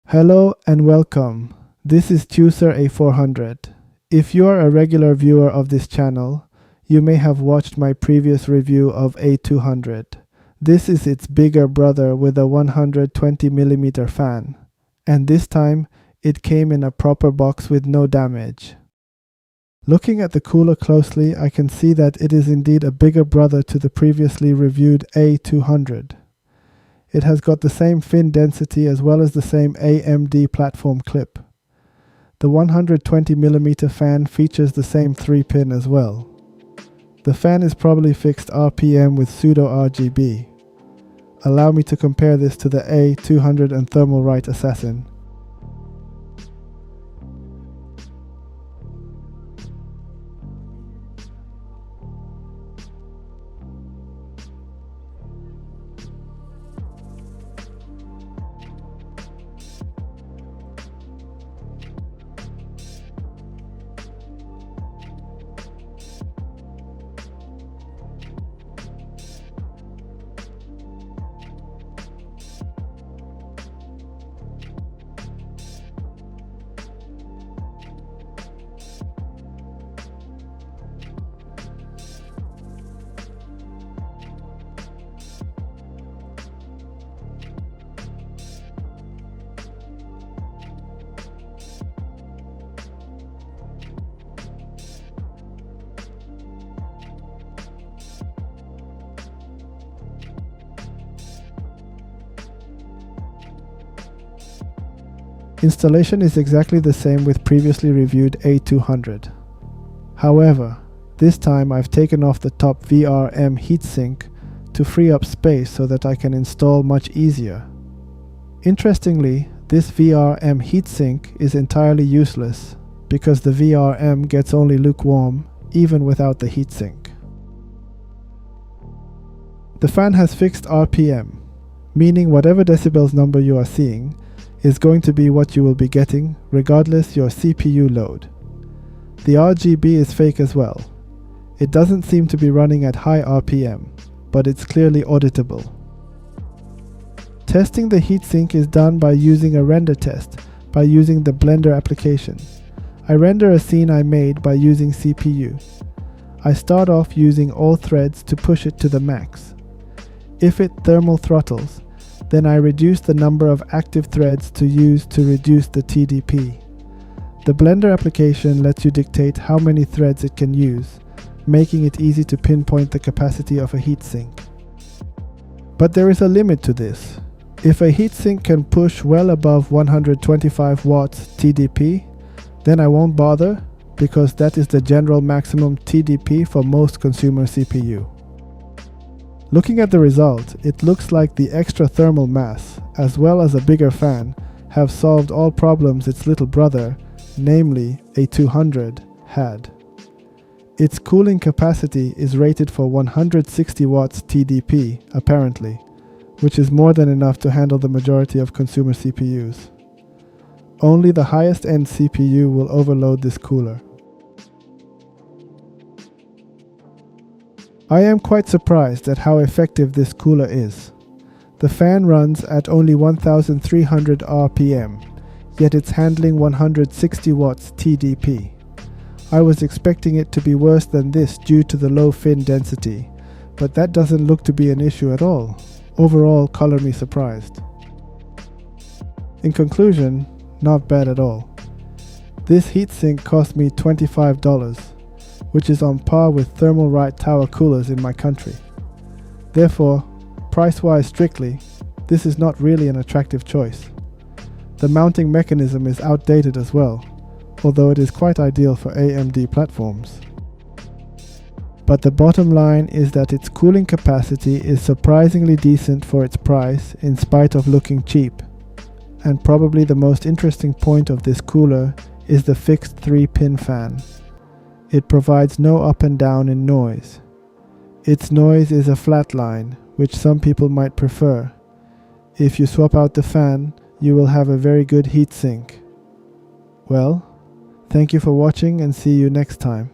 Hello and welcome. This is Teucer A400. If you are a regular viewer of this channel, you may have watched my previous review of A200. This is its bigger brother with a 120mm fan, and this time it came in a proper box with no damage. Looking at the cooler closely, I can see that it is indeed a bigger brother to the previously reviewed A200. It has got the same fin density as well as the same AMD platform clip. The 120mm fan features the same 3-pin as well. The fan is probably fixed RPM with pseudo RGB. Allow me to compare this to the A200 and Thermalright Assassin. Installation is exactly the same with previously reviewed A200. However, this time I've taken off the top VRM heatsink to free up space so that I can install much easier. Interestingly, this VRM heatsink is entirely useless because the VRM gets only lukewarm even without the heatsink. The fan has fixed RPM, meaning whatever decibels number you are seeing is going to be what you will be getting regardless your CPU load. The RGB is fake as well. It doesn't seem to be running at high RPM, but it's clearly auditable. Testing the heatsink is done by using a render test by using the Blender application. I render a scene I made by using CPU. I start off using all threads to push it to the max. If it thermal throttles, then I reduce the number of active threads to use to reduce the TDP. The Blender application lets you dictate how many threads it can use, making it easy to pinpoint the capacity of a heatsink. But there is a limit to this. If a heatsink can push well above 125 watts TDP, then I won't bother because that is the general maximum TDP for most consumer CPU. Looking at the result, it looks like the extra thermal mass, as well as a bigger fan, have solved all problems its little brother, namely A200, had. Its cooling capacity is rated for 160 watts TDP, apparently, which is more than enough to handle the majority of consumer CPUs. Only the highest end CPU will overload this cooler. I am quite surprised at how effective this cooler is. The fan runs at only 1300 RPM, yet it's handling 160 watts TDP. I was expecting it to be worse than this due to the low fin density, but that doesn't look to be an issue at all. Overall, color me surprised. In conclusion, not bad at all. This heatsink cost me $25. Which is on par with Thermalright tower coolers in my country. Therefore, price-wise strictly, this is not really an attractive choice. The mounting mechanism is outdated as well, although it is quite ideal for AMD platforms. But the bottom line is that its cooling capacity is surprisingly decent for its price in spite of looking cheap. And probably the most interesting point of this cooler is the fixed 3-pin fan. It provides no up and down in noise. Its noise is a flat line, which some people might prefer. If you swap out the fan, you will have a very good heatsink. Well, thank you for watching and see you next time.